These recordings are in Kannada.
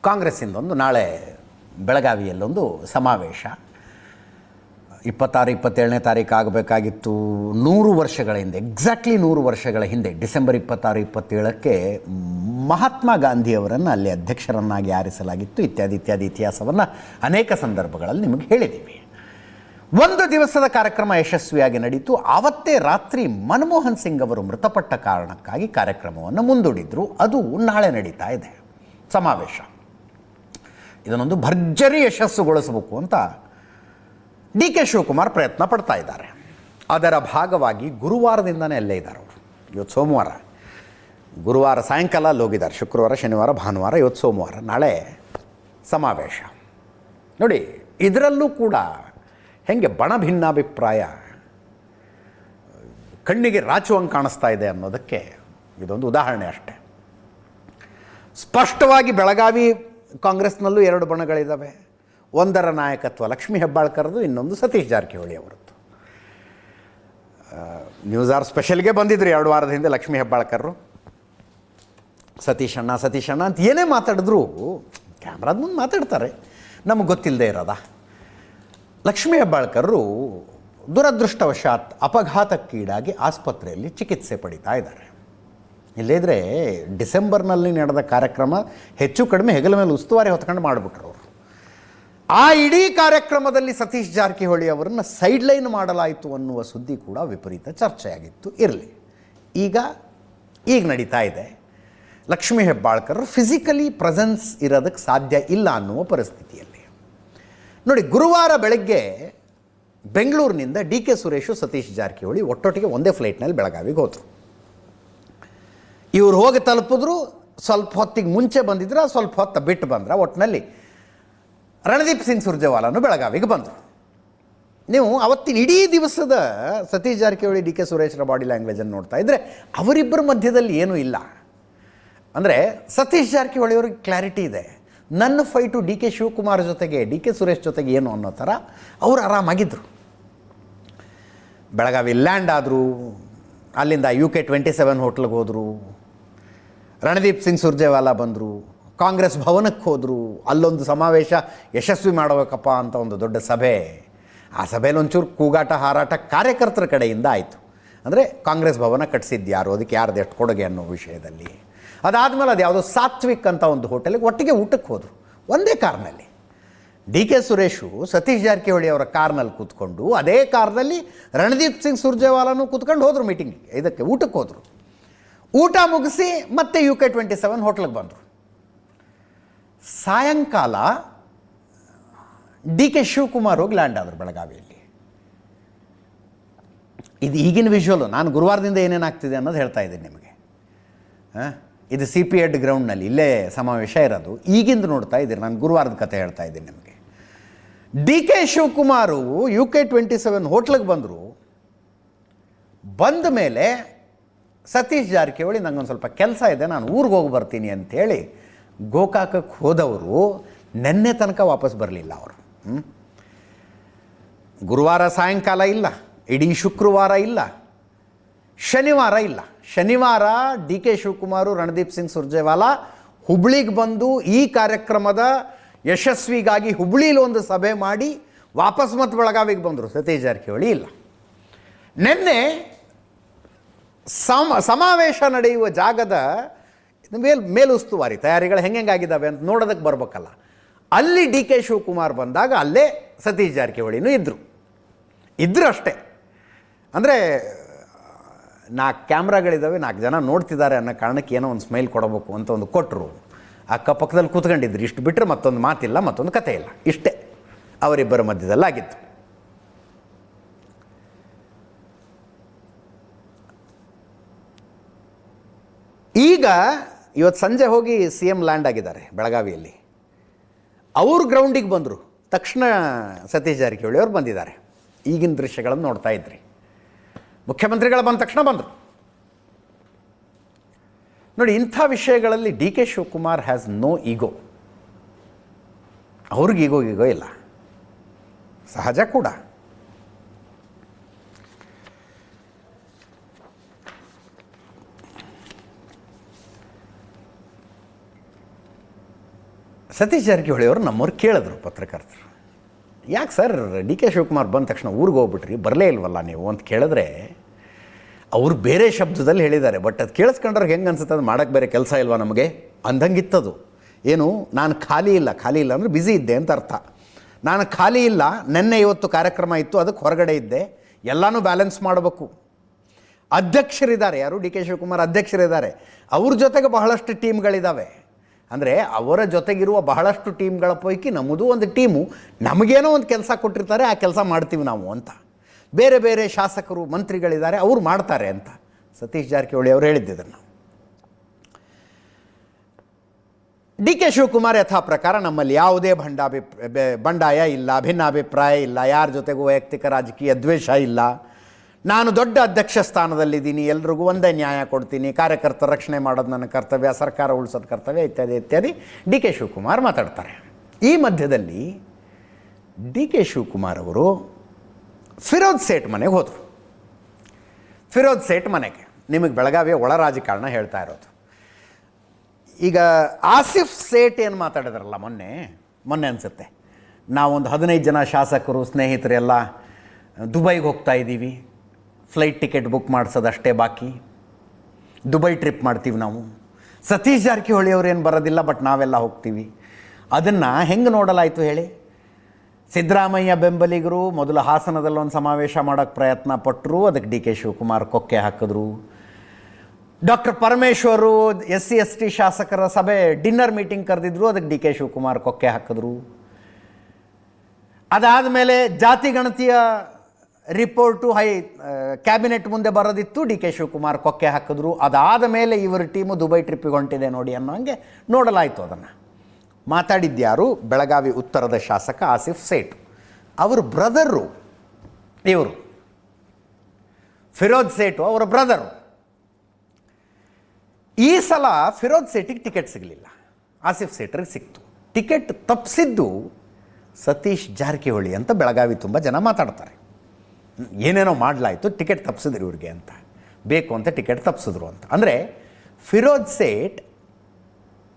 ಕಾಂಗ್ರೆಸ್ಸಿಂದೊಂದು ನಾಳೆ ಬೆಳಗಾವಿಯಲ್ಲೊಂದು ಸಮಾವೇಶ 26-27ನೇ ತಾರೀಕು ಆಗಬೇಕಾಗಿತ್ತು. 100 ವರ್ಷಗಳ ಹಿಂದೆ, ಎಕ್ಸಾಕ್ಟ್ಲಿ 100 ವರ್ಷಗಳ ಹಿಂದೆ ಡಿಸೆಂಬರ್ 26-27ಕ್ಕೆ ಮಹಾತ್ಮ ಗಾಂಧಿಯವರನ್ನು ಅಲ್ಲಿ ಅಧ್ಯಕ್ಷರನ್ನಾಗಿ ಆರಿಸಲಾಗಿತ್ತು. ಇತ್ಯಾದಿ ಇತಿಹಾಸವನ್ನು ಅನೇಕ ಸಂದರ್ಭಗಳಲ್ಲಿ ನಿಮಗೆ ಹೇಳಿದ್ದೀವಿ. ಒಂದು ದಿವಸದ ಕಾರ್ಯಕ್ರಮ ಯಶಸ್ವಿಯಾಗಿ ನಡೀತು. ಆವತ್ತೇ ರಾತ್ರಿ ಮನಮೋಹನ್ ಸಿಂಗ್ ಅವರು ಮೃತಪಟ್ಟ ಕಾರಣಕ್ಕಾಗಿ ಕಾರ್ಯಕ್ರಮವನ್ನು ಮುಂದೂಡಿದರು. ಅದು ನಾಳೆ ನಡೀತಾ ಇದೆ ಸಮಾವೇಶ. ಇದನ್ನೊಂದು ಭರ್ಜರಿ ಯಶಸ್ಸುಗೊಳಿಸಬೇಕು ಅಂತ ಡಿ ಕೆ ಶಿವಕುಮಾರ್ ಪ್ರಯತ್ನ ಪಡ್ತಾ ಇದ್ದಾರೆ. ಅದರ ಭಾಗವಾಗಿ ಗುರುವಾರದಿಂದನೇ ಅಲ್ಲೇ ಇದ್ದಾರೆ ಅವರು. ಇವತ್ತು ಸೋಮವಾರ, ಗುರುವಾರ ಸಾಯಂಕಾಲ ಅಲ್ಲಿ ಹೋಗಿದ್ದಾರೆ. ಶುಕ್ರವಾರ, ಶನಿವಾರ, ಭಾನುವಾರ, ಇವತ್ತು ಸೋಮವಾರ, ನಾಳೆ ಸಮಾವೇಶ. ನೋಡಿ, ಇದರಲ್ಲೂ ಕೂಡ ಹೆಂಗೆ ಬಣ ಭಿನ್ನಾಭಿಪ್ರಾಯ ಕಣ್ಣಿಗೆ ರಾಚುವಂಗೆ ಕಾಣಿಸ್ತಾ ಇದೆ ಅನ್ನೋದಕ್ಕೆ ಇದೊಂದು ಉದಾಹರಣೆ ಅಷ್ಟೆ. ಸ್ಪಷ್ಟವಾಗಿ ಬೆಳಗಾವಿ ಕಾಂಗ್ರೆಸ್ನಲ್ಲೂ 2 ಬಣಗಳಿದ್ದಾವೆ. ಒಂದರ ನಾಯಕತ್ವ ಲಕ್ಷ್ಮೀ ಹೆಬ್ಬಾಳ್ಕರ್ದು, ಇನ್ನೊಂದು ಸತೀಶ್ ಜಾರಕಿಹೊಳಿ ಅವರದ್ದು. ನ್ಯೂಸ್ ಆರ್ ಸ್ಪೆಷಲ್ಗೆ ಬಂದಿದ್ರು 2 ವಾರದ ಹಿಂದೆ ಲಕ್ಷ್ಮೀ ಹೆಬ್ಬಾಳ್ಕರ್ರು. ಸತೀಶಣ್ಣ ಅಂತ ಏನೇ ಮಾತಾಡಿದ್ರು ಕ್ಯಾಮ್ರಾದ ಮುಂದೆ ಮಾತಾಡ್ತಾರೆ, ನಮಗೆ ಗೊತ್ತಿಲ್ಲದೆ ಇರೋದ. ಲಕ್ಷ್ಮೀ ಹೆಬ್ಬಾಳ್ಕರ್ರು ದುರದೃಷ್ಟವಶಾತ್ ಅಪಘಾತಕ್ಕೀಡಾಗಿ ಆಸ್ಪತ್ರೆಯಲ್ಲಿ ಚಿಕಿತ್ಸೆ ಪಡಿತಾ ಇದ್ದಾರೆ. ಇಲ್ಲದಿದ್ದರೆ ಡಿಸೆಂಬರ್ನಲ್ಲಿ ನಡೆದ ಕಾರ್ಯಕ್ರಮ ಹೆಚ್ಚು ಕಡಿಮೆ ಹೆಗಲ ಮೇಲೆ ಉಸ್ತುವಾರಿ ಹೊತ್ಕೊಂಡು ಮಾಡಿಬಿಟ್ರು ಅವರು. ಆ ಇಡೀ ಕಾರ್ಯಕ್ರಮದಲ್ಲಿ ಸತೀಶ್ ಜಾರಕಿಹೊಳಿ ಅವರನ್ನು ಸೈಡ್ಲೈನ್ ಮಾಡಲಾಯಿತು ಅನ್ನುವ ಸುದ್ದಿ ಕೂಡ ವಿಪರೀತ ಚರ್ಚೆಯಾಗಿತ್ತು. ಇರಲಿ, ಈಗ ನಡೀತಾ ಇದೆ. ಲಕ್ಷ್ಮೀ ಹೆಬ್ಬಾಳ್ಕರ್ ಫಿಸಿಕಲಿ ಪ್ರೆಸೆನ್ಸ್ ಇರೋದಕ್ಕೆ ಸಾಧ್ಯ ಇಲ್ಲ ಅನ್ನುವ ಪರಿಸ್ಥಿತಿಯಲ್ಲಿ. ನೋಡಿ, ಗುರುವಾರ ಬೆಳಗ್ಗೆ ಬೆಂಗಳೂರಿನಿಂದ ಡಿ ಕೆ ಸುರೇಶು, ಸತೀಶ್ ಜಾರಕಿಹೊಳಿ ಒಟ್ಟೊಟ್ಟಿಗೆ ಒಂದೇ ಫ್ಲೈಟ್ನಲ್ಲಿ ಬೆಳಗಾವಿಗೆ ಹೋದರು. ಇವರು ಹೋಗಿ ತಲುಪಿದ್ರು, ಸ್ವಲ್ಪ ಹೊತ್ತಿಗೆ ಮುಂಚೆ ಬಂದಿದ್ರೆ, ಸ್ವಲ್ಪ ಹೊತ್ತು ಬಿಟ್ಟು ಬಂದ್ರೆ. ಒಟ್ಟಿನಲ್ಲಿ ರಣದೀಪ್ ಸಿಂಗ್ ಸುರ್ಜೇವಾಲಾನು ಬೆಳಗಾವಿಗೆ ಬಂದರು. ನೀವು ಅವತ್ತಿನ ಇಡೀ ದಿವಸದ ಸತೀಶ್ ಜಾರಕಿಹೊಳಿ, ಡಿ ಕೆ ಸುರೇಶ್ರ ಬಾಡಿ ಲ್ಯಾಂಗ್ವೇಜನ್ನು ನೋಡ್ತಾ ಇದ್ದರೆ ಅವರಿಬ್ಬರ ಮಧ್ಯದಲ್ಲಿ ಏನೂ ಇಲ್ಲ. ಅಂದರೆ ಸತೀಶ್ ಜಾರಕಿಹೊಳಿ ಅವ್ರಿಗೆ ಕ್ಲಾರಿಟಿ ಇದೆ, ನನ್ನ ಫೈಟು ಡಿ ಕೆ ಶಿವಕುಮಾರ್ ಜೊತೆಗೆ, ಡಿ ಕೆ ಸುರೇಶ್ ಜೊತೆಗೆ ಏನು ಅನ್ನೋ ಥರ ಅವರು ಆರಾಮಾಗಿದ್ದರು. ಬೆಳಗಾವಿ ಲ್ಯಾಂಡ್ ಆದರು, ಅಲ್ಲಿಂದ UK 27 ಹೋಟ್ಲಿಗೆ ಹೋದರು. ರಣದೀಪ್ ಸಿಂಗ್ ಸುರ್ಜೇವಾಲಾ ಬಂದರು, ಕಾಂಗ್ರೆಸ್ ಭವನಕ್ಕೆ ಹೋದರು. ಅಲ್ಲೊಂದು ಸಮಾವೇಶ ಯಶಸ್ವಿ ಮಾಡಬೇಕಪ್ಪ ಅಂತ ಒಂದು ದೊಡ್ಡ ಸಭೆ. ಆ ಸಭೆಯಲ್ಲಿ ಒಂಚೂರು ಕೂಗಾಟ ಹಾರಾಟ ಕಾರ್ಯಕರ್ತರ ಕಡೆಯಿಂದ ಆಯಿತು. ಅಂದರೆ ಕಾಂಗ್ರೆಸ್ ಭವನ ಕಟ್ಟಿಸಿದ್ದು ಯಾರು, ಅದಕ್ಕೆ ಯಾರ್ದು ಎಷ್ಟು ಕೊಡುಗೆ ಅನ್ನೋ ವಿಷಯದಲ್ಲಿ. ಅದಾದಮೇಲೆ ಅದು ಯಾವುದೋ ಸಾತ್ವಿಕ್ ಅಂತ ಒಂದು ಹೋಟೆಲಿಗೆ ಒಟ್ಟಿಗೆ ಊಟಕ್ಕೆ ಹೋದರು, ಒಂದೇ ಕಾರ್ನಲ್ಲಿ. ಡಿ ಕೆ ಸುರೇಶು ಸತೀಶ್ ಜಾರಕಿಹೊಳಿ ಅವರ ಕಾರ್ನಲ್ಲಿ ಕೂತ್ಕೊಂಡು, ಅದೇ ಕಾರ್ನಲ್ಲಿ ರಣದೀಪ್ ಸಿಂಗ್ ಸುರ್ಜೇವಾಲಾನು ಕೂತ್ಕೊಂಡು ಹೋದರು ಮೀಟಿಂಗಿಗೆ, ಇದಕ್ಕೆ ಊಟಕ್ಕೆ ಹೋದರು. ಊಟ ಮುಗಿಸಿ ಮತ್ತೆ UK 27 ಹೋಟ್ಲಿಗೆ ಬಂದರು. ಸಾಯಂಕಾಲ ಡಿ ಕೆ ಶಿವಕುಮಾರ್ ಹೋಗಿ ಲ್ಯಾಂಡ್ ಆದರು ಬೆಳಗಾವಿಯಲ್ಲಿ. ಇದು ಈಗಿನ ವಿಜುವಲು. ನಾನು ಗುರುವಾರದಿಂದ ಏನೇನಾಗ್ತಿದೆ ಅನ್ನೋದು ಹೇಳ್ತಾ ಇದ್ದೀನಿ ನಿಮಗೆ. ಇದು CP-Ed ಗ್ರೌಂಡ್ನಲ್ಲಿ ಇಲ್ಲೇ ಸಮಾವೇಶ ಇರೋದು. ಈಗಿಂದ ನೋಡ್ತಾ ಇದ್ದೀರಿ, ನಾನು ಗುರುವಾರದ ಕತೆ ಹೇಳ್ತಾ ಇದ್ದೀನಿ ನಿಮಗೆ. ಡಿ ಕೆ ಶಿವಕುಮಾರು UK 27 ಹೋಟ್ಲಿಗೆ ಬಂದರು. ಬಂದ ಮೇಲೆ ಸತೀಶ್ ಜಾರಕಿಹೊಳಿ ನಂಗೊಂದು ಸ್ವಲ್ಪ ಕೆಲಸ ಇದೆ, ನಾನು ಊರಿಗೆ ಹೋಗಿ ಬರ್ತೀನಿ ಅಂಥೇಳಿ ಗೋಕಾಕಕ್ಕೆ ಹೋದವರು ನೆನ್ನೆ ತನಕ ವಾಪಸ್ ಬರಲಿಲ್ಲ ಅವರು. ಗುರುವಾರ ಸಾಯಂಕಾಲ ಇಲ್ಲ, ಇಡೀ ಶುಕ್ರವಾರ ಇಲ್ಲ, ಶನಿವಾರ ಇಲ್ಲ. ಶನಿವಾರ ಡಿ ಕೆ ಶಿವಕುಮಾರು, ರಣದೀಪ್ ಸಿಂಗ್ ಸುರ್ಜೇವಾಲಾ ಹುಬ್ಳಿಗೆ ಬಂದು ಈ ಕಾರ್ಯಕ್ರಮದ ಯಶಸ್ವಿಗಾಗಿ ಹುಬ್ಳಿಲಿ ಒಂದು ಸಭೆ ಮಾಡಿ ವಾಪಸ್ ಮತ್ತೆ ಬೆಳಗಾವಿಗೆ ಬಂದರು. ಸತೀಶ್ ಜಾರಕಿಹೊಳಿ ಇಲ್ಲ. ನಿನ್ನೆ ಸಮಾವೇಶ ನಡೆಯುವ ಜಾಗದ ಮೇಲುಸ್ತುವಾರಿ ತಯಾರಿಗಳು ಹೆಂಗಾಗಿದ್ದಾವೆ ಅಂತ ನೋಡೋದಕ್ಕೆ ಬರ್ಬೇಕಲ್ಲ. ಅಲ್ಲಿ ಡಿ ಕೆ ಶಿವಕುಮಾರ್ ಬಂದಾಗ ಅಲ್ಲೇ ಸತೀಶ್ ಜಾರಕಿಹೊಳಿನೂ ಇದ್ದರು ಅಷ್ಟೇ. ಅಂದರೆ 4 ಕ್ಯಾಮ್ರಾಗಳಿದ್ದಾವೆ, 4 ಜನ ನೋಡ್ತಿದ್ದಾರೆ ಅನ್ನೋ ಕಾರಣಕ್ಕೆ ಏನೋ ಒಂದು ಸ್ಮೈಲ್ ಕೊಡಬೇಕು ಅಂತ ಒಂದು ಕೊಟ್ಟರು. ಅಕ್ಕಪಕ್ಕದಲ್ಲಿ ಕೂತ್ಕೊಂಡಿದ್ರು. ಇಷ್ಟು ಬಿಟ್ಟರೆ ಮತ್ತೊಂದು ಮಾತಿಲ್ಲ, ಮತ್ತೊಂದು ಕತೆ ಇಲ್ಲ. ಇಷ್ಟೇ ಅವರಿಬ್ಬರ ಮಧ್ಯದಲ್ಲಾಗಿತ್ತು. ಈಗ ಇವತ್ತು ಸಂಜೆ ಹೋಗಿ CM ಲ್ಯಾಂಡ್ ಆಗಿದ್ದಾರೆ ಬೆಳಗಾವಿಯಲ್ಲಿ. ಅವರು ಗ್ರೌಂಡಿಗೆ ಬಂದರು. ತಕ್ಷಣ ಸತೀಶ್ ಜಾರಕಿಹೊಳಿ ಅವರು ಬಂದಿದ್ದಾರೆ. ಈಗಿನ ದೃಶ್ಯಗಳನ್ನು ನೋಡ್ತಾ ಇದ್ರಿ. ಮುಖ್ಯಮಂತ್ರಿಗಳು ಬಂದ ತಕ್ಷಣ ಬಂದರು. ನೋಡಿ, ಇಂಥ ವಿಷಯಗಳಲ್ಲಿ D K Shivakumar has no ego. ಅವ್ರಿಗೆ ಈಗೋ ಇಲ್ಲ, ಸಹಜ ಕೂಡ. ಸತೀಶ್ ಜಾರಕಿಹೊಳಿ ಅವರು ನಮ್ಮವ್ರು ಕೇಳಿದ್ರು ಪತ್ರಕರ್ತರು, ಯಾಕೆ ಸರ್ ಡಿ ಕೆ ಶಿವಕುಮಾರ್ ಬಂದ ತಕ್ಷಣ ಊರಿಗೆ ಹೋಗ್ಬಿಟ್ರಿ, ಬರಲೇ ಇಲ್ವಲ್ಲ ನೀವು ಅಂತ ಕೇಳಿದ್ರೆ ಅವ್ರು ಬೇರೆ ಶಬ್ದದಲ್ಲಿ ಹೇಳಿದ್ದಾರೆ. ಬಟ್ ಅದು ಕೇಳಿಸ್ಕೊಂಡ್ರೆ ಹೆಂಗೆ ಅನ್ಸುತ್ತೆ, ಅದು ಮಾಡೋಕ್ಕೆ ಬೇರೆ ಕೆಲಸ ಇಲ್ವಾ ನಮಗೆ ಅಂದಂಗಿತ್ತದು. ಏನು, ನಾನು ಖಾಲಿ ಇಲ್ಲ ಅಂದರೆ ಬ್ಯುಸಿ ಇದ್ದೆ ಅಂತ ಅರ್ಥ. ನಾನು ಖಾಲಿ ಇಲ್ಲ, ನೆನ್ನೆ ಇವತ್ತು ಕಾರ್ಯಕ್ರಮ ಇತ್ತು, ಅದಕ್ಕೆ ಹೊರಗಡೆ ಇದ್ದೆ, ಎಲ್ಲನೂ ಬ್ಯಾಲೆನ್ಸ್ ಮಾಡಬೇಕು. ಅಧ್ಯಕ್ಷರಿದ್ದಾರೆ, ಯಾರು ಡಿ ಕೆ ಶಿವಕುಮಾರ್ ಅಧ್ಯಕ್ಷರಿದ್ದಾರೆ, ಅವ್ರ ಜೊತೆಗೆ ಬಹಳಷ್ಟು ಟೀಮ್ಗಳಿದ್ದಾವೆ. ಅಂದರೆ ಅವರ ಜೊತೆಗಿರುವ ಬಹಳಷ್ಟು ಟೀಮ್ಗಳ ಪೈಕಿ ನಮ್ಮದು ಒಂದು ಟೀಮು, ನಮಗೇನೋ ಒಂದು ಕೆಲಸ ಕೊಟ್ಟಿರ್ತಾರೆ, ಆ ಕೆಲಸ ಮಾಡ್ತೀವಿ ನಾವು ಅಂತ. ಬೇರೆ ಬೇರೆ ಶಾಸಕರು ಮಂತ್ರಿಗಳಿದ್ದಾರೆ, ಅವ್ರು ಮಾಡ್ತಾರೆ ಅಂತ ಸತೀಶ್ ಜಾರಕಿಹೊಳಿ ಅವರು ಹೇಳಿದ್ದಿದ್ದನ್ನು. ಡಿ ಕೆ ಶಿವಕುಮಾರ್ ಯಥಾ ಪ್ರಕಾರ ನಮ್ಮಲ್ಲಿ ಯಾವುದೇ ಬಂಡಾಯ ಇಲ್ಲ, ಭಿನ್ನಾಭಿಪ್ರಾಯ ಇಲ್ಲ, ಯಾರ ಜೊತೆಗೂ ವೈಯಕ್ತಿಕ ರಾಜಕೀಯ ದ್ವೇಷ ಇಲ್ಲ, ನಾನು ದೊಡ್ಡ ಅಧ್ಯಕ್ಷ ಸ್ಥಾನದಲ್ಲಿದ್ದೀನಿ, ಎಲ್ರಿಗೂ ಒಂದೇ ನ್ಯಾಯ ಕೊಡ್ತೀನಿ, ಕಾರ್ಯಕರ್ತರ ರಕ್ಷಣೆ ಮಾಡೋದು ನನ್ನ ಕರ್ತವ್ಯ, ಸರ್ಕಾರ ಉಳಿಸೋದು ಕರ್ತವ್ಯ, ಇತ್ಯಾದಿ ಇತ್ಯಾದಿ ಡಿ ಕೆ ಶಿವಕುಮಾರ್ ಮಾತಾಡ್ತಾರೆ. ಈ ಮಧ್ಯದಲ್ಲಿ ಡಿ ಕೆ ಶಿವಕುಮಾರ್ ಅವರು ಫಿರೋಜ್ ಸೇಠ್ ಮನೆಗೆ ಹೋದರು. ಫಿರೋಜ್ ಸೇಠ್ ಮನೆಗೆ, ನಿಮಗೆ ಬೆಳಗಾವಿಯ ಒಳ ರಾಜಕಾರಣ ಹೇಳ್ತಾ ಇರೋದು. ಈಗ ಆಸಿಫ್ ಸೇಠ್ ಏನು ಮಾತಾಡಿದ್ರಲ್ಲ ಮೊನ್ನೆ ಅನಿಸುತ್ತೆ, ನಾವೊಂದು 15 ಜನ ಶಾಸಕರು ಸ್ನೇಹಿತರೆಲ್ಲ ದುಬೈಗೆ ಹೋಗ್ತಾ ಇದ್ದೀವಿ, ಫ್ಲೈಟ್ ಟಿಕೆಟ್ ಬುಕ್ ಮಾಡಿಸೋದಷ್ಟೇ ಬಾಕಿ, ದುಬೈ ಟ್ರಿಪ್ ಮಾಡ್ತೀವಿ ನಾವು, ಸತೀಶ್ ಜಾರಕಿಹೊಳಿ ಅವ್ರೇನು ಬರೋದಿಲ್ಲ, ಬಟ್ ನಾವೆಲ್ಲ ಹೋಗ್ತೀವಿ. ಅದನ್ನು ಹೆಂಗೆ ನೋಡಲಾಯಿತು ಹೇಳಿ? ಸಿದ್ದರಾಮಯ್ಯ ಬೆಂಬಲಿಗರು ಮೊದಲು ಹಾಸನದಲ್ಲಿ ಒಂದು ಸಮಾವೇಶ ಮಾಡೋಕ್ಕೆ ಪ್ರಯತ್ನ ಪಟ್ಟರು, ಅದಕ್ಕೆ ಡಿ ಕೆ ಶಿವಕುಮಾರ್ ಕೊಕ್ಕೆ ಹಾಕಿದ್ರು. ಡಾಕ್ಟರ್ ಪರಮೇಶ್ವರು SC/ST ಶಾಸಕರ ಸಭೆ ಡಿನ್ನರ್ ಮೀಟಿಂಗ್ ಕರೆದಿದ್ರು, ಅದಕ್ಕೆ ಡಿ ಕೆ ಶಿವಕುಮಾರ್ ಕೊಕ್ಕೆ ಹಾಕಿದ್ರು. ಅದಾದ ಮೇಲೆ ಜಾತಿ ಗಣತಿಯ ರಿಪೋರ್ಟು ಕ್ಯಾಬಿನೆಟ್ ಮುಂದೆ ಬರೋದಿತ್ತು, ಡಿ ಕೆ ಶಿವಕುಮಾರ್ ಕೊಕ್ಕೆ ಹಾಕಿದ್ರು. ಅದಾದ ಮೇಲೆ ಇವರ ಟೀಮು ದುಬೈ ಟ್ರಿಪ್ಪಿಗೆ ಹೊಂಟಿದೆ ನೋಡಿ ಅನ್ನೋ ಹಂಗೆ ನೋಡಲಾಯಿತು. ಅದನ್ನು ಮಾತಾಡಿದ್ಯಾರು? ಬೆಳಗಾವಿ ಉತ್ತರದ ಶಾಸಕ ಆಸಿಫ್ ಸೇಠ್, ಅವ್ರ ಬ್ರದರು ಇವರು, ಫಿರೋಜ್ ಸೇಠು ಅವರ ಬ್ರದರು. ಈ ಸಲ ಫಿರೋಜ್ ಸೇಠಿಗೆ ಟಿಕೆಟ್ ಸಿಗಲಿಲ್ಲ, ಆಸಿಫ್ ಸೇಠರಿಗೆ ಸಿಕ್ತು. ಟಿಕೆಟ್ ತಪ್ಪಿಸಿದ್ದು ಸತೀಶ್ ಜಾರಕಿಹೊಳಿ ಅಂತ ಬೆಳಗಾವಿ ತುಂಬ ಜನ ಮಾತಾಡ್ತಾರೆ. ಏನೇನೋ ಮಾಡಲಾಯಿತು, ಟಿಕೆಟ್ ತಪ್ಪಿಸಿದ್ರು ಇವ್ರಿಗೆ ಅಂತ, ಬೇಕು ಅಂತ ಟಿಕೆಟ್ ತಪ್ಪಿಸಿದ್ರು ಅಂತ. ಅಂದರೆ ಫಿರೋಜ್ ಸೇಠ್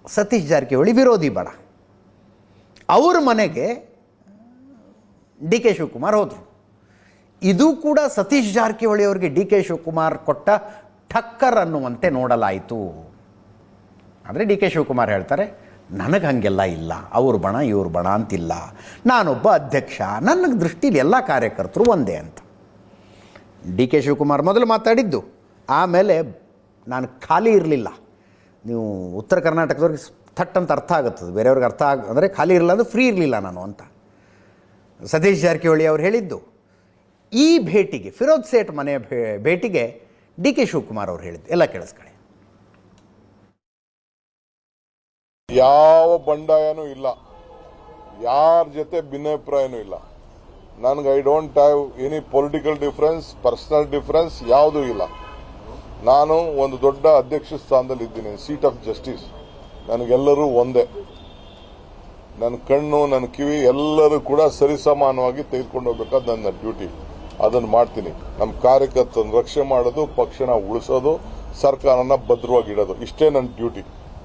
ಸತೀಶ್ ಜಾರಕಿಹೊಳಿ ವಿರೋಧಿ ಬಡ, ಅವ್ರ ಮನೆಗೆ ಡಿ ಕೆ ಶಿವಕುಮಾರ್ ಹೋದರು. ಇದು ಕೂಡ ಸತೀಶ್ ಜಾರಕಿಹೊಳಿ ಅವರಿಗೆ ಡಿ ಕೆ ಶಿವಕುಮಾರ್ ಕೊಟ್ಟ ಠಕ್ಕರ್ ಅನ್ನುವಂತೆ ನೋಡಲಾಯಿತು. ಆದರೆ ಡಿ ಕೆ ಶಿವಕುಮಾರ್ ಹೇಳ್ತಾರೆ, ನನಗೆ ಹಾಗೆಲ್ಲ ಇಲ್ಲ, ಅವ್ರ ಬಣ ಇವ್ರ ಬಣ ಅಂತಿಲ್ಲ, ನಾನೊಬ್ಬ ಅಧ್ಯಕ್ಷ, ನನ್ನ ದೃಷ್ಟಿಲಿ ಎಲ್ಲ ಕಾರ್ಯಕರ್ತರು ಒಂದೇ ಅಂತ ಡಿ ಕೆ ಶಿವಕುಮಾರ್ ಮೊದಲು ಮಾತಾಡಿದ್ದು. ಆಮೇಲೆ ನಾನು ಖಾಲಿ ಇರಲಿಲ್ಲ, ನೀವು ಉತ್ತರ ಕರ್ನಾಟಕದವ್ರಿಗೆ ಥಟ್ ಅಂತ ಅರ್ಥ ಆಗುತ್ತದೆ, ಬೇರೆಯವ್ರಿಗೆ ಅರ್ಥ ಅಂದರೆ ಖಾಲಿ ಇರಲಿಲ್ಲ ಅಂದರೆ ಫ್ರೀ ಇರಲಿಲ್ಲ ನಾನು ಅಂತ ಸತೀಶ್ ಜಾರಕಿಹೊಳಿ ಅವರು ಹೇಳಿದ್ದು. ಈ ಭೇಟಿಗೆ, ಫಿರೋಜ್ ಸೇಠ್ ಮನೆಯ ಭೇಟಿಗೆ ಡಿ ಕೆ ಶಿವಕುಮಾರ್ ಅವರು ಹೇಳಿದ್ದು ಎಲ್ಲ ಕೇಳಿಸ್ಕೊಳ್ಳಿ. ಯಾವ ಬಂಡಾಯನೂ ಇಲ್ಲ, ಯಾರ ಜೊತೆ ಭಿನ್ನಾಭಿಪ್ರಾಯನೂ ಇಲ್ಲ. ನನಗೆ I don't have any political difference, personal difference ಯಾವುದೂ ಇಲ್ಲ. ನಾನು ಒಂದು ದೊಡ್ಡ ಅಧ್ಯಕ್ಷ ಸ್ಥಾನದಲ್ಲಿ ಇದ್ದೀನಿ, ಸೀಟ್ ಆಫ್ ಜಸ್ಟಿಸ್. ನನಗೆಲ್ಲರೂ ಒಂದೇ, ನನ್ನ ಕಣ್ಣು ನನ್ನ ಕಿವಿ ಎಲ್ಲರೂ ಕೂಡ ಸರಿಸಮಾನವಾಗಿ ತೆಗೆದುಕೊಂಡು ಹೋಗ್ಬೇಕಾದ ನನ್ನ ಡ್ಯೂಟಿ, ಅದನ್ನು ಮಾಡ್ತೀನಿ. ನಮ್ಮ ಕಾರ್ಯಕರ್ತರನ್ನು ರಕ್ಷಣೆ ಮಾಡೋದು, ಪಕ್ಷನ ಉಳಿಸೋದು, ಸರ್ಕಾರನ ಭದ್ರವಾಗಿಡೋದು, ಇಷ್ಟೇ ನನ್ನ ಡ್ಯೂಟಿ.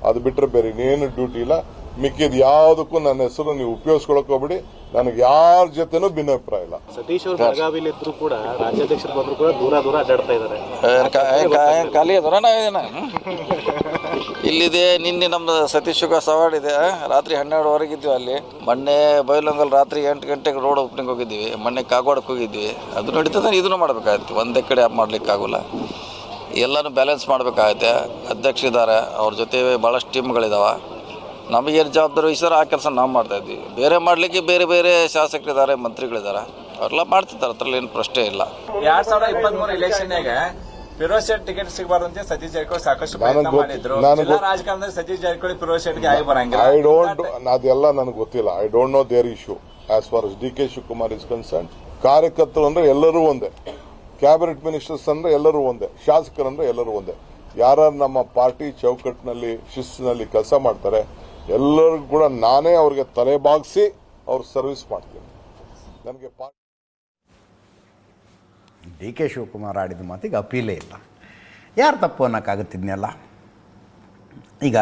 ಅದು ಬಿಟ್ಟರೆ ಬೇರೆ ಇನ್ನೇನು ಡ್ಯೂಟಿ ಇಲ್ಲ. ಮಿಕ್ಕಿದ ಯಾವುದಕ್ಕೂ ನನ್ನ ಹೆಸರು ನೀವು ಉಪಯೋಗಿಸ್ಕೊಳಕ್ ಹೋಗ್ಬಿಡಿ. ನನಗೆ ಯಾರ ಜೊತೆನೂ ಭಿನ್ನಾಭಿಪ್ರಾಯ ಇಲ್ಲ. ಸತೀಶ್ ಅವರು ಬೆಳಗಾವಿಲಿ ಇದ್ರು ಕೂಡ ರಾಜ್ಯಾಧ್ಯಕ್ಷರು ಬಂದ್ರು ಕೂಡ ದೂರ ಅಡ್ಡಾಡ್ತಾ ಇದ್ದಾರೆ. ಖಾಲಿ ಅದರ ಇಲ್ಲಿದೆ. ನಿನ್ನೆ ನಮ್ದು ಸತೀಶ್ ಸವಾಡ್ ಇದೆ, ರಾತ್ರಿ 12ವರೆಗಿದ್ವಿ ಅಲ್ಲಿ. ಮೊನ್ನೆ ಬೈಲೊಂಗಲ್ ರಾತ್ರಿ 8 ಗಂಟೆಗೆ ರೋಡ್ ಓಪನಿಂಗ್ ಹೋಗಿದ್ದೀವಿ. ಮೊನ್ನೆ ಕಾಗವಾಡಕ್ಕೆ ಹೋಗಿದ್ವಿ. ಅದು ನಡೀತದೆ, ಇದನ್ನು ಮಾಡ್ಬೇಕಾಗತ್ತೆ. ಒಂದೇ ಕಡೆ ಮಾಡ್ಲಿಕ್ಕಾಗಲ್ಲ, ಎಲ್ಲನೂ ಬ್ಯಾಲೆನ್ಸ್ ಮಾಡಬೇಕಾಗತ್ತೆ. ಅಧ್ಯಕ್ಷ ಇದ್ದಾರೆ, ಅವ್ರ ಜೊತೆ ಭಾಳಷ್ಟು ಟೀಮ್ಗಳಿದಾವೆ. ನಮಗೇನು ಜವಾಬ್ದಾರಿ ವಹಿಸಿದ್ರೆ ಆ ಕೆಲಸ ನಾವು ಮಾಡ್ತಾಯಿದ್ವಿ. ಬೇರೆ ಮಾಡಲಿಕ್ಕೆ ಬೇರೆ ಬೇರೆ ಶಾಸಕರಿದ್ದಾರೆ, ಮಂತ್ರಿಗಳಿದ್ದಾರೆ, ಅವರೆಲ್ಲ ಮಾಡ್ತಿದ್ದಾರೆ. ಅದ್ರಲ್ಲಿ ಏನು ಪ್ರಶ್ನೆ ಇಲ್ಲ. 2023 ಎಲೆಕ್ಷನ್ಯಾಗ ಫಿರೋಜ್ ಶೇಟ್ ಟಿಕೆಟ್ ಸಿಗಬಾರ್ದು ಅಂತ ಸತೀಶ್ ಜಾರಕಿಹೊಳಿ ಸಾಕಷ್ಟು ಪ್ರಯತ್ನ ಮಾಡಿದ್ರು. ರಾಜಕಾರಣದಲ್ಲಿ ಸತೀಶ್ ಜಾರಕಿಹೊಳಿ ಫಿರೋಜ್ ಶೇಟ್ಗೆ ಆಗಿ ಬರಂಗಿಲ್ಲ. ಅದೆಲ್ಲ ನನಗೆ ಗೊತ್ತಿಲ್ಲ. I don't know their issue as far D K Shivakumar is concern. ಕಾರ್ಯಕರ್ತರು ಅಂದ್ರೆ ಎಲ್ಲರೂ ಒಂದೇ, ಕ್ಯಾಬಿನೆಟ್ ಮಿನಿಸ್ಟರ್ಸ್ ಅಂದ್ರೆ ಎಲ್ಲರೂ ಒಂದೇ, ಶಾಸಕರಂದ್ರೆ ಎಲ್ಲರೂ ಒಂದೇ. ಯಾರು ನಮ್ಮ ಪಾರ್ಟಿ ಚೌಕಟ್ಟಿನಲ್ಲಿ ಶಿಸ್ತಿನಲ್ಲಿ ಕೆಲಸ ಮಾಡ್ತಾರೆ ಎಲ್ಲರಿಗೂ ಕೂಡ ನಾನೇ ಅವ್ರಿಗೆ ತಲೆ ಬಾಗಿಸಿ ಅವ್ರ ಸರ್ವಿಸ್ ಮಾಡ್ತೀನಿ. ನನಗೆ ಡಿ ಕೆ ಶಿವಕುಮಾರ್ ಆಡಿದ ಮಾತಿಗೆ ಅಪೀಲೇ ಇಲ್ಲ. ಯಾರು ತಪ್ಪು ಅನ್ನೋಕ್ಕಾಗುತ್ತಿದ್ನೆಲ್ಲ. ಈಗ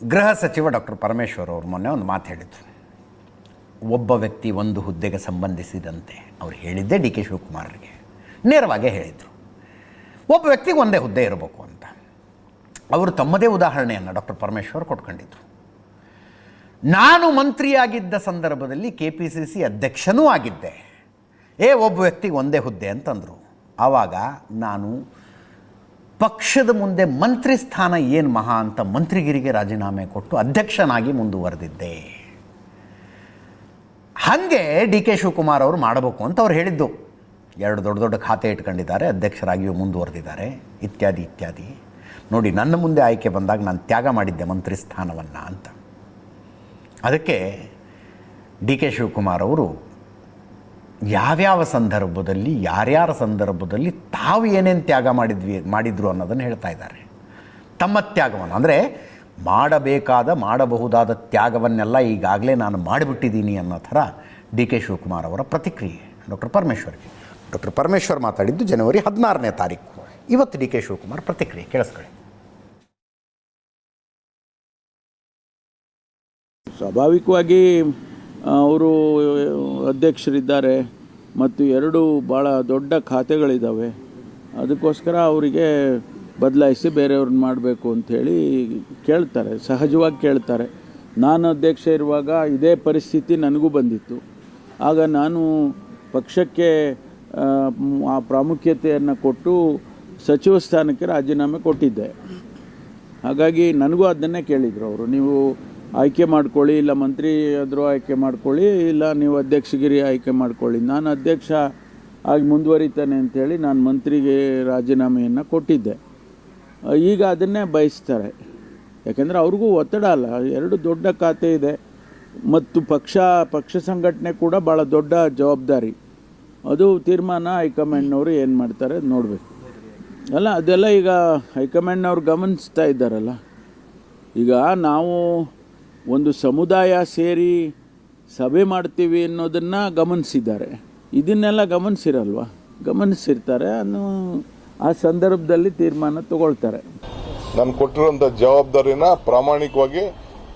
ಗೃಹ ಸಚಿವ ಡಾಕ್ಟರ್ ಪರಮೇಶ್ವರ್ ಅವರು ಮೊನ್ನೆ ಒಂದು ಮಾತು ಹೇಳಿದರು. ಒಬ್ಬ ವ್ಯಕ್ತಿ ಒಂದು ಹುದ್ದೆಗೆ ಸಂಬಂಧಿಸಿದಂತೆ ಅವ್ರು ಹೇಳಿದ್ದೇ ಡಿ ಕೆ ಶಿವಕುಮಾರ್ಗೆ ನೇರವಾಗೇ ಹೇಳಿದರು. ಒಬ್ಬ ವ್ಯಕ್ತಿಗೆ ಒಂದೇ ಹುದ್ದೆ ಇರಬೇಕು ಅಂತ. ಅವರು ತಮ್ಮದೇ ಉದಾಹರಣೆಯನ್ನು ಡಾಕ್ಟರ್ ಪರಮೇಶ್ವರ್ ಕೊಟ್ಕೊಂಡಿದ್ರು. ನಾನು ಮಂತ್ರಿಯಾಗಿದ್ದ ಸಂದರ್ಭದಲ್ಲಿ KPCC ಅಧ್ಯಕ್ಷನೂ ಆಗಿದ್ದೆ. ಒಬ್ಬ ವ್ಯಕ್ತಿಗೆ ಒಂದೇ ಹುದ್ದೆ ಅಂತಂದರು. ಆವಾಗ ನಾನು ಪಕ್ಷದ ಮುಂದೆ ಮಂತ್ರಿ ಸ್ಥಾನ ಏನು ಮಹಾ ಅಂತ ಮಂತ್ರಿಗಿರಿಗೆ ರಾಜೀನಾಮೆ ಕೊಟ್ಟು ಅಧ್ಯಕ್ಷನಾಗಿ ಮುಂದುವರೆದಿದ್ದೆ. ಹಾಗೆ ಡಿ ಕೆ ಶಿವಕುಮಾರ್ ಅವರು ಮಾಡಬೇಕು ಅಂತ ಅವ್ರು ಹೇಳಿದ್ದು. 2 ದೊಡ್ಡ ದೊಡ್ಡ ಖಾತೆ ಇಟ್ಕೊಂಡಿದ್ದಾರೆ, ಅಧ್ಯಕ್ಷರಾಗಿಯೂ ಮುಂದುವರೆದಿದ್ದಾರೆ, ಇತ್ಯಾದಿ ಇತ್ಯಾದಿ. ನೋಡಿ, ನನ್ನ ಮುಂದೆ ಆಯ್ಕೆ ಬಂದಾಗ ನಾನು ತ್ಯಾಗ ಮಾಡಿದ್ದೆ ಮಂತ್ರಿ ಸ್ಥಾನವನ್ನು ಅಂತ. ಅದಕ್ಕೆ ಡಿ ಕೆ ಶಿವಕುಮಾರ್ ಅವರು ಯಾವ್ಯಾವ ಸಂದರ್ಭದಲ್ಲಿ ಯಾರ್ಯಾರ ಸಂದರ್ಭದಲ್ಲಿ ತಾವು ಏನೇನು ತ್ಯಾಗ ಮಾಡಿದ್ರು ಅನ್ನೋದನ್ನು ಹೇಳ್ತಾ ಇದ್ದಾರೆ. ತಮ್ಮ ತ್ಯಾಗವನ್ನು ಅಂದರೆ ಮಾಡಬಹುದಾದ ತ್ಯಾಗವನ್ನೆಲ್ಲ ಈಗಾಗಲೇ ನಾನು ಮಾಡಿಬಿಟ್ಟಿದ್ದೀನಿ ಅನ್ನೋ ಥರ ಡಿ ಕೆ ಶಿವಕುಮಾರ್ ಅವರ ಪ್ರತಿಕ್ರಿಯೆ ಡಾಕ್ಟರ್ ಪರಮೇಶ್ವರ್ ಮಾತಾಡಿದ್ದು ಜನವರಿ 16ನೇ ತಾರೀಕು. ಇವತ್ತು ಡಿ ಕೆ ಶಿವಕುಮಾರ್ ಪ್ರತಿಕ್ರಿಯೆ ಕೇಳಿಸ್ಕೊಳ್ಳಿ. ಸ್ವಾಭಾವಿಕವಾಗಿ ಅವರು ಅಧ್ಯಕ್ಷರಿದ್ದಾರೆ ಮತ್ತು 2 ಭಾಳ ದೊಡ್ಡ ಖಾತೆಗಳಿದ್ದಾವೆ. ಅದಕ್ಕೋಸ್ಕರ ಅವರಿಗೆ ಬದಲಾಯಿಸಿ ಬೇರೆಯವ್ರನ್ನ ಮಾಡಬೇಕು ಅಂಥೇಳಿ ಕೇಳ್ತಾರೆ, ಸಹಜವಾಗಿ ಕೇಳ್ತಾರೆ. ನಾನು ಅಧ್ಯಕ್ಷ ಇರುವಾಗ ಇದೇ ಪರಿಸ್ಥಿತಿ ನನಗೂ ಬಂದಿತ್ತು. ಆಗ ನಾನು ಪಕ್ಷಕ್ಕೆ ಆ ಪ್ರಾಮುಖ್ಯತೆಯನ್ನು ಕೊಟ್ಟು ಸಚಿವ ಸ್ಥಾನಕ್ಕೆ ರಾಜೀನಾಮೆ ಕೊಟ್ಟಿದ್ದೆ. ಹಾಗಾಗಿ ನನಗೂ ಅದನ್ನೇ ಕೇಳಿದರು ಅವರು, ನೀವು ಆಯ್ಕೆ ಮಾಡ್ಕೊಳ್ಳಿ, ಇಲ್ಲ ಮಂತ್ರಿ ಆದರೂ ಆಯ್ಕೆ ಮಾಡ್ಕೊಳ್ಳಿ, ಇಲ್ಲ ನೀವು ಅಧ್ಯಕ್ಷಗಿರಿ ಆಯ್ಕೆ ಮಾಡ್ಕೊಳ್ಳಿ. ನಾನು ಅಧ್ಯಕ್ಷ ಆಗಿ ಮುಂದುವರಿತಾನೆ ಅಂಥೇಳಿ ನಾನು ಮಂತ್ರಿಗೆ ರಾಜೀನಾಮೆಯನ್ನು ಕೊಟ್ಟಿದ್ದೆ. ಈಗ ಅದನ್ನೇ ಬಯಸ್ತಾರೆ. ಯಾಕೆಂದರೆ ಅವ್ರಿಗೂ ಒತ್ತಡ ಅಲ್ಲ, 2 ದೊಡ್ಡ ಖಾತೆ ಇದೆ ಮತ್ತು ಪಕ್ಷ ಸಂಘಟನೆ ಕೂಡ ಭಾಳ ದೊಡ್ಡ ಜವಾಬ್ದಾರಿ. ಅದು ತೀರ್ಮಾನ ಹೈಕಮಾಂಡ್ನವರು ಏನು ಮಾಡ್ತಾರೆ ನೋಡಬೇಕು. ಅದೆಲ್ಲ ಈಗ ಹೈಕಮಾಂಡ್ನವ್ರು ಗಮನಿಸ್ತಾ ಇದ್ದಾರಲ್ಲ. ಈಗ ನಾವು ಒಂದು ಸಮುದಾಯ ಸೇರಿ ಸಭೆ ಮಾಡ್ತೀವಿ ಅನ್ನೋದನ್ನು ಗಮನಿಸಿದ್ದಾರೆ. ಇದನ್ನೆಲ್ಲ ಗಮನಿಸಿರ್ತಾರೆ. ಆ ಸಂದರ್ಭದಲ್ಲಿ ತೀರ್ಮಾನ ತಗೊಳ್ತಾರೆ. ನಾನು ಕೊಟ್ಟಿರುವಂಥ ಜವಾಬ್ದಾರಿನ ಪ್ರಾಮಾಣಿಕವಾಗಿ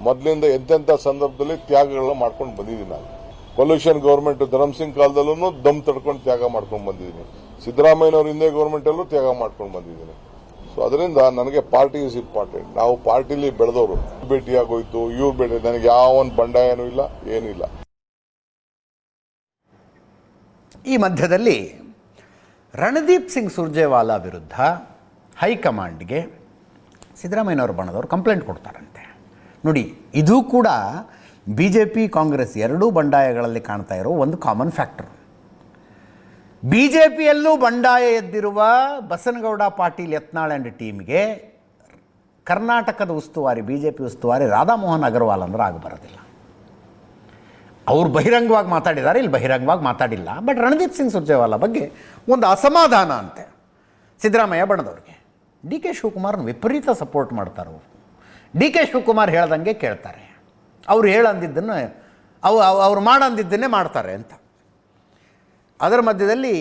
ಮೊದಲಿಂದ ಎಂತೆಂಥ ಸಂದರ್ಭದಲ್ಲಿ ತ್ಯಾಗಗಳನ್ನ ಮಾಡ್ಕೊಂಡು ಬಂದಿದ್ದೀನಿ. ನಾನು ಪೊಲ್ಯೂಷನ್ ಗೌರ್ಮೆಂಟ್ ಧರ್ಮಸಿಂಗ್ ಕಾಲದಲ್ಲೂ ದಮ್ ತಡ್ಕೊಂಡು ತ್ಯಾಗ ಮಾಡ್ಕೊಂಡು ಬಂದಿದ್ದೀನಿ. ಸಿದ್ದರಾಮಯ್ಯನವ್ರ ಹಿಂದೆ ಗೌರ್ಮೆಂಟಲ್ಲೂ ತ್ಯಾಗ ಮಾಡ್ಕೊಂಡು ಬಂದಿದ್ದೀನಿ. ಸೊ ಅದರಿಂದ ನನಗೆ ಪಾರ್ಟಿ ಇಸ್ ಇಂಪಾರ್ಟೆಂಟ್. ನಾವು ಪಾರ್ಟಿಲಿ ಬೆಳೆದವರು. ಭೇಟಿಯಾಗೋಯ್ತು, ಇವ್ರು ಭೇಟಿ, ನನಗೆ ಯಾವೊಂದು ಬಂಡಾಯನೂ ಇಲ್ಲ, ಏನಿಲ್ಲ. ಈ ಮಧ್ಯದಲ್ಲಿ ರಣದೀಪ್ ಸಿಂಗ್ ಸುರ್ಜೇವಾಲಾ ವಿರುದ್ಧ ಹೈಕಮಾಂಡ್ಗೆ ಸಿದ್ದರಾಮಯ್ಯನವ್ರ ಬಣದವರು ಕಂಪ್ಲೇಂಟ್ ಕೊಡ್ತಾರಂತೆ. ನೋಡಿ, ಇದು ಕೂಡ BJP ಕಾಂಗ್ರೆಸ್ ಎರಡೂ ಬಂಡಾಯಗಳಲ್ಲಿ ಕಾಣ್ತಾ ಇರೋ ಒಂದು ಕಾಮನ್ ಫ್ಯಾಕ್ಟರ್. BJPಯಲ್ಲೂ ಬಂಡಾಯ ಎದ್ದಿರುವ ಬಸನಗೌಡ ಪಾಟೀಲ್ ಯತ್ನಾಳ್ ಆ್ಯಂಡ್ ಟೀಮ್ಗೆ ಕರ್ನಾಟಕದ ಉಸ್ತುವಾರಿ BJP ಉಸ್ತುವಾರಿ ರಾಧಾಮೋಹನ್ ಅಗರ್ವಾಲ್ ಅಂದ್ರೆ ಆಗಬರೋದಿಲ್ಲ. ಅವ್ರು ಬಹಿರಂಗವಾಗಿ ಮಾತಾಡಿದ್ದಾರೆ, ಇಲ್ಲಿ ಬಹಿರಂಗವಾಗಿ ಮಾತಾಡಿಲ್ಲ. ಬಟ್ ರಣದೀಪ್ ಸಿಂಗ್ ಸುರ್ಜೇವಾಲಾ ಬಗ್ಗೆ ಒಂದು ಅಸಮಾಧಾನ ಅಂತೆ ಸಿದ್ದರಾಮಯ್ಯ ಬಣದವ್ರಿಗೆ. ಡಿ ಕೆ ಶಿವಕುಮಾರ್ನ ವಿಪರೀತ ಸಪೋರ್ಟ್ ಮಾಡ್ತಾರೆ ಅವರು. ಡಿ ಕೆ ಶಿವಕುಮಾರ್ ಹೇಳ್ದಂಗೆ ಕೇಳ್ತಾರೆ, ಅವ್ರು ಹೇಳಂದಿದ್ದನ್ನು ಅವ್ರು ಮಾಡಂದಿದ್ದನ್ನೇ ಮಾಡ್ತಾರೆ ಅಂತ. ಅದರ ಮಧ್ಯದಲ್ಲಿ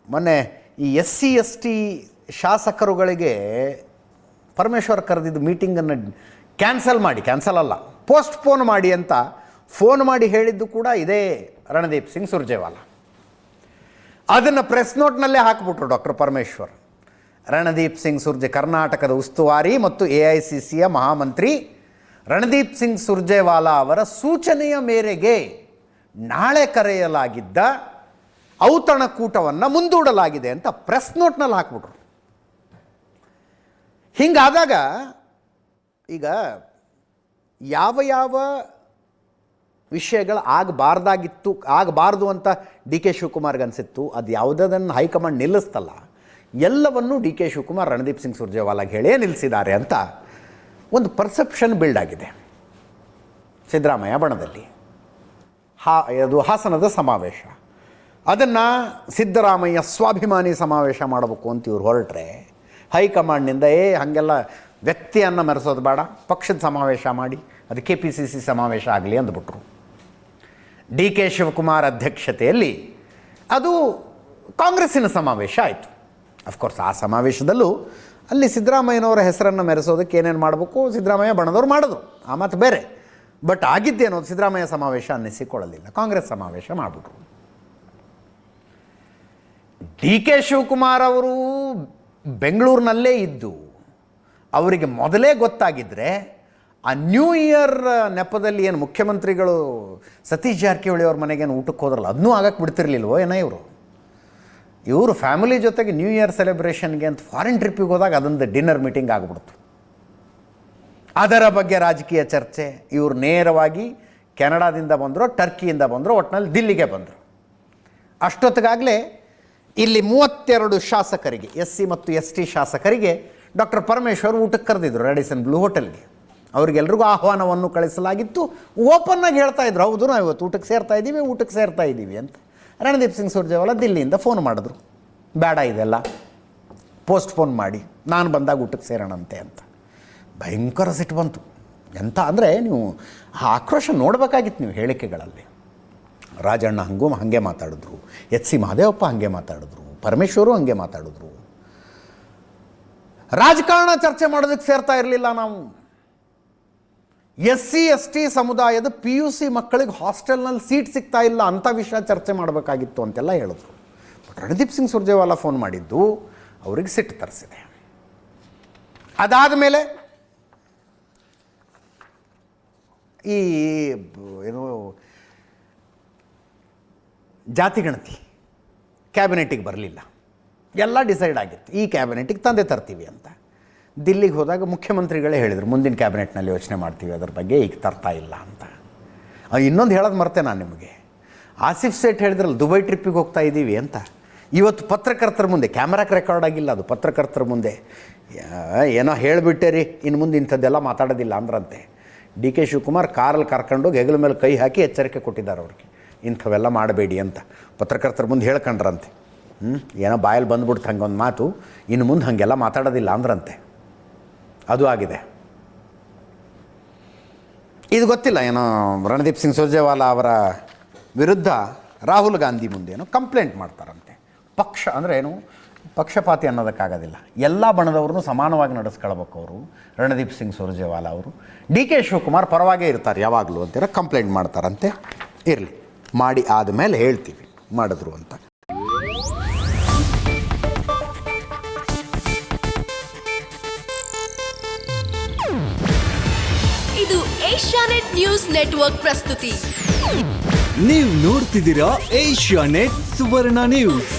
ಮೊನ್ನೆ ಈ SC/ST ಶಾಸಕರುಗಳಿಗೆ ಪರಮೇಶ್ವರ್ ಕರೆದಿದ್ದು ಮೀಟಿಂಗನ್ನು ಕ್ಯಾನ್ಸಲ್ ಅಲ್ಲ, ಪೋಸ್ಟ್ಪೋನ್ ಮಾಡಿ ಅಂತ ಫೋನ್ ಮಾಡಿ ಹೇಳಿದ್ದು ಕೂಡ ಇದೇ ರಣದೀಪ್ ಸಿಂಗ್ ಸುರ್ಜೇವಾಲಾ. ಅದನ್ನು ಪ್ರೆಸ್ ನೋಟ್ನಲ್ಲೇ ಹಾಕಿಬಿಟ್ರು ಡಾಕ್ಟರ್ ಪರಮೇಶ್ವರ್. ರಣದೀಪ್ ಸಿಂಗ್ ಕರ್ನಾಟಕದ ಉಸ್ತುವಾರಿ ಮತ್ತು AICCಯ ಮಹಾಮಂತ್ರಿ ರಣದೀಪ್ ಸಿಂಗ್ ಸುರ್ಜೇವಾಲಾ ಅವರ ಸೂಚನೆಯ ಮೇರೆಗೆ ನಾಳೆ ಕರೆಯಲಾಗಿದ್ದ ಔತಣಕೂಟವನ್ನು ಮುಂದೂಡಲಾಗಿದೆ ಅಂತ ಪ್ರೆಸ್ ನೋಟ್ನಲ್ಲಿ ಹಾಕ್ಬಿಟ್ರು. ಹಿಂಗಾದಾಗ ಈಗ ಯಾವ ವಿಷಯಗಳು ಆಗಬಾರ್ದು ಅಂತ ಡಿ ಕೆ ಶಿವಕುಮಾರ್ಗೆ ಅನಿಸಿತ್ತು, ಅದು ಯಾವುದನ್ನು ಹೈಕಮಾಂಡ್ ನಿಲ್ಲಿಸ್ತಲ್ಲ, ಎಲ್ಲವನ್ನೂ ಡಿ ಕೆ ಶಿವಕುಮಾರ್ ರಣದೀಪ್ ಸಿಂಗ್ ಸುರ್ಜೇವಾಲಾಗೆ ಹೇಳೇ ನಿಲ್ಲಿಸಿದ್ದಾರೆ ಅಂತ ಒಂದು ಪರ್ಸೆಪ್ಷನ್ ಬಿಲ್ಡ್ ಆಗಿದೆ ಸಿದ್ದರಾಮಯ್ಯ ಬಣದಲ್ಲಿ. ಅದು ಹಾಸನದ ಸಮಾವೇಶ, ಅದನ್ನು ಸಿದ್ದರಾಮಯ್ಯ ಸ್ವಾಭಿಮಾನಿ ಸಮಾವೇಶ ಮಾಡಬೇಕು ಅಂತ ಇವ್ರು ಹೊರಟ್ರೆ ಹೈಕಮಾಂಡ್ನಿಂದ ಹಾಗೆಲ್ಲ ವ್ಯಕ್ತಿಯನ್ನು ಮೆರೆಸೋದು ಬೇಡ, ಪಕ್ಷದ ಸಮಾವೇಶ ಮಾಡಿ ಅದು KPCC ಸಮಾವೇಶ ಆಗಲಿ ಅಂದ್ಬಿಟ್ರು. ಡಿ ಕೆ ಶಿವಕುಮಾರ್ ಅಧ್ಯಕ್ಷತೆಯಲ್ಲಿ ಅದು ಕಾಂಗ್ರೆಸ್ಸಿನ ಸಮಾವೇಶ ಆಯಿತು. ಅಫ್ಕೋರ್ಸ್ ಆ ಸಮಾವೇಶದಲ್ಲೂ ಅಲ್ಲಿ ಸಿದ್ದರಾಮಯ್ಯನವರ ಹೆಸರನ್ನು ಮೆರೆಸೋದಕ್ಕೆ ಏನೇನು ಮಾಡಬೇಕು ಸಿದ್ದರಾಮಯ್ಯ ಬಣದವ್ರು ಮಾಡಿದ್ರು, ಆ ಮಾತು ಬೇರೆ. ಬಟ್ ಆಗಿದ್ದೇನೋ ಸಿದ್ದರಾಮಯ್ಯ ಸಮಾವೇಶ ಅನ್ನಿಸಿಕೊಳ್ಳಲಿಲ್ಲ, ಕಾಂಗ್ರೆಸ್ ಸಮಾವೇಶ ಮಾಡಿಬಿಟ್ರು. ಡಿ ಕೆ ಶಿವಕುಮಾರ್ ಅವರು ಬೆಂಗಳೂರಿನಲ್ಲೇ ಇದ್ದು ಅವರಿಗೆ ಮೊದಲೇ ಗೊತ್ತಾಗಿದ್ದರೆ ಆ ನ್ಯೂ ಇಯರ್ ನೆಪದಲ್ಲಿ ಏನು ಮುಖ್ಯಮಂತ್ರಿಗಳು ಸತೀಶ್ ಜಾರಕಿಹೊಳಿ ಅವ್ರ ಮನೆಗೇನು ಊಟಕ್ಕೆ ಹೋದ್ರಲ್ಲ, ಅದನ್ನೂ ಆಗಕ್ಕೆ ಬಿಡ್ತಿರ್ಲಿಲ್ವೋ ಏನೋ ಇವರು ಫ್ಯಾಮಿಲಿ ಜೊತೆಗೆ ನ್ಯೂ ಇಯರ್ ಸೆಲೆಬ್ರೇಷನ್ಗೆ ಅಂತ ಫಾರಿನ್ ಟ್ರಿಪ್ಪಿಗೆ ಹೋದಾಗ ಅದೊಂದು ಡಿನ್ನರ್ ಮೀಟಿಂಗ್ ಆಗಿಬಿಡ್ತು. ಅದರ ಬಗ್ಗೆ ರಾಜಕೀಯ ಚರ್ಚೆ. ಇವರು ನೇರವಾಗಿ ಕೆನಡಾದಿಂದ ಬಂದರು, ಟರ್ಕಿಯಿಂದ ಬಂದರು, ಒಟ್ಟಿನಲ್ಲಿ ದಿಲ್ಲಿಗೆ ಬಂದರು. ಅಷ್ಟೊತ್ತಿಗಾಗಲೇ ಇಲ್ಲಿ 32 ಶಾಸಕರಿಗೆ, SC ಮತ್ತು ST ಶಾಸಕರಿಗೆ ಡಾಕ್ಟರ್ ಪರಮೇಶ್ವರ್ ಊಟಕ್ಕೆ ಕರೆದಿದ್ರು ರ್ಯಾಡಿಸನ್ ಬ್ಲೂ ಹೋಟೆಲ್ಗೆ. ಅವ್ರಿಗೆಲ್ರಿಗೂ ಆಹ್ವಾನವನ್ನು ಕಳಿಸಲಾಗಿತ್ತು. ಓಪನ್ನಾಗಿ ಹೇಳ್ತಾ ಇದ್ರು, ಹೌದು ನಾವು ಇವತ್ತು ಊಟಕ್ಕೆ ಸೇರ್ತಾ ಇದ್ದೀವಿ ಅಂತ. ರಣದೀಪ್ ಸಿಂಗ್ ಸುರ್ಜೇವಾಲಾ ದಿಲ್ಲಿಯಿಂದ ಫೋನ್ ಮಾಡಿದ್ರು, ಬೇಡ ಇದೆಲ್ಲ ಪೋಸ್ಟ್ಪೋನ್ ಮಾಡಿ, ನಾನು ಬಂದಾಗ ಊಟಕ್ಕೆ ಸೇರೋಣಂತೆ ಅಂತ. ಭಯಂಕರ ಸಿಟ್ಟು ಬಂತು. ಎಂಥ ಅಂದರೆ ನೀವು ಆ ಆಕ್ರೋಶ ನೋಡಬೇಕಾಗಿತ್ತು ನೀವು ಹೇಳಿಕೆಗಳಲ್ಲಿ. ರಾಜಣ್ಣ ಹಾಗೆ ಮಾತಾಡಿದ್ರು, SC ಮಹದೇವಪ್ಪ ಹಾಗೆ ಮಾತಾಡಿದ್ರು, ಪರಮೇಶ್ವರು ಹಾಗೆ ಮಾತಾಡಿದ್ರು. ರಾಜಕಾರಣ ಚರ್ಚೆ ಮಾಡೋದಕ್ಕೆ ಸೇರ್ತಾ ಇರಲಿಲ್ಲ ನಾವು. SC ST ಸಮುದಾಯದ PUC ಮಕ್ಕಳಿಗೆ ಹಾಸ್ಟೆಲ್ನಲ್ಲಿ ಸೀಟ್ ಸಿಗ್ತಾ ಇಲ್ಲ ಅಂಥ ವಿಷಯ ಚರ್ಚೆ ಮಾಡಬೇಕಾಗಿತ್ತು ಅಂತೆಲ್ಲ ಹೇಳಿದ್ರು. ಬಟ್ ರಣದೀಪ್ ಸಿಂಗ್ ಸುರ್ಜೇವಾಲಾ ಫೋನ್ ಮಾಡಿದ್ದು ಅವ್ರಿಗೆ ಸಿಟ್ಟು ತರಿಸಿದೆ. ಅದಾದ ಮೇಲೆ ಈ ಏನು ಜಾತಿ ಗಣತಿ ಕ್ಯಾಬಿನೆಟ್ಟಿಗೆ ಬರಲಿಲ್ಲ. ಎಲ್ಲ ಡಿಸೈಡ್ ಆಗಿತ್ತು, ಈ ಕ್ಯಾಬಿನೆಟ್ಟಿಗೆ ತಂದೆ ತರ್ತೀವಿ ಅಂತ. ದಿಲ್ಲಿಗೆ ಹೋದಾಗ ಮುಖ್ಯಮಂತ್ರಿಗಳೇ ಹೇಳಿದರು, ಮುಂದಿನ ಕ್ಯಾಬಿನೆಟ್ನಲ್ಲಿ ಯೋಚನೆ ಮಾಡ್ತೀವಿ ಅದ್ರ ಬಗ್ಗೆ, ಈಗ ತರ್ತಾ ಇಲ್ಲ ಅಂತ. ಇನ್ನೊಂದು ಹೇಳೋದು ಮರ್ತೆ ನಾನು ನಿಮಗೆ. ಆಸಿಫ್ ಸೇಠ್ ಹೇಳಿದ್ರಲ್ಲ ದುಬೈ ಟ್ರಿಪ್ಪಿಗೆ ಹೋಗ್ತಾ ಇದ್ದೀವಿ ಅಂತ. ಇವತ್ತು ಪತ್ರಕರ್ತರ ಮುಂದೆ, ಕ್ಯಾಮ್ರಾಕ್ಕೆ ರೆಕಾರ್ಡ್ ಆಗಿಲ್ಲ ಅದು, ಪತ್ರಕರ್ತರ ಮುಂದೆ ಏನೋ ಹೇಳಿಬಿಟ್ಟೆ ರೀ, ಇನ್ನು ಮುಂದೆ ಇಂಥದ್ದೆಲ್ಲ ಮಾತಾಡೋದಿಲ್ಲ ಅಂದ್ರಂತೆ. ಡಿ ಕೆ ಶಿವಕುಮಾರ್ ಕಾರಲ್ಲಿ ಕರ್ಕೊಂಡೋಗಿ ಹೆಗಲ ಮೇಲೆ ಕೈ ಹಾಕಿ ಎಚ್ಚರಿಕೆ ಕೊಟ್ಟಿದ್ದಾರೆ ಅವ್ರಿಗೆ, ಇಂಥವೆಲ್ಲ ಮಾಡಬೇಡಿ ಅಂತ. ಪತ್ರಕರ್ತರ ಮುಂದೆ ಹೇಳ್ಕೊಂಡ್ರಂತೆ. ಏನೋ ಬಾಯಲ್ಲಿ ಬಂದ್ಬಿಡ್ತು ಹಂಗೊಂದು ಮಾತು, ಇನ್ನು ಮುಂದೆ ಹಾಗೆಲ್ಲ ಮಾತಾಡೋದಿಲ್ಲ ಅಂದ್ರಂತೆ. ಅದು ಆಗಿದೆ. ಇದು ಗೊತ್ತಿಲ್ಲ, ಏನೋ ರಣದೀಪ್ ಸಿಂಗ್ ಸುರ್ಜೇವಾಲಾ ಅವರ ವಿರುದ್ಧ ರಾಹುಲ್ ಗಾಂಧಿ ಮುಂದೆ ಏನೋ ಕಂಪ್ಲೇಂಟ್ ಮಾಡ್ತಾರಂತೆ. ಪಕ್ಷ ಅಂದರೆ ಏನು, ಪಕ್ಷಪಾತಿ ಅನ್ನೋದಕ್ಕಾಗೋದಿಲ್ಲ, ಎಲ್ಲ ಬಣದವ್ರನ್ನೂ ಸಮಾನವಾಗಿ ನಡೆಸ್ಕೊಳ್ಬೇಕು ಅವರು. ರಣದೀಪ್ ಸಿಂಗ್ ಸುರ್ಜೇವಾಲಾ ಅವರು ಡಿ ಕೆ ಶಿವಕುಮಾರ್ ಪರವಾಗೇ ಇರ್ತಾರೆ ಯಾವಾಗಲೂ ಅಂತೀರ ಕಂಪ್ಲೇಂಟ್ ಮಾಡ್ತಾರಂತೆ. ಇರಲಿ, ಮಾಡಿ ಆದಮೇಲೆ ಹೇಳ್ತೀವಿ ಮಾಡಿದ್ರು ಅಂತ. ಇದು ಏಷ್ಯಾನೆಟ್ ನ್ಯೂಸ್ ನೆಟ್ವರ್ಕ್ ಪ್ರಸ್ತುತಿ. ನೀವು ನೋಡ್ತಿದ್ದೀರಾ ಏಷ್ಯಾನೆಟ್ ಸುವರ್ಣ ನ್ಯೂಸ್.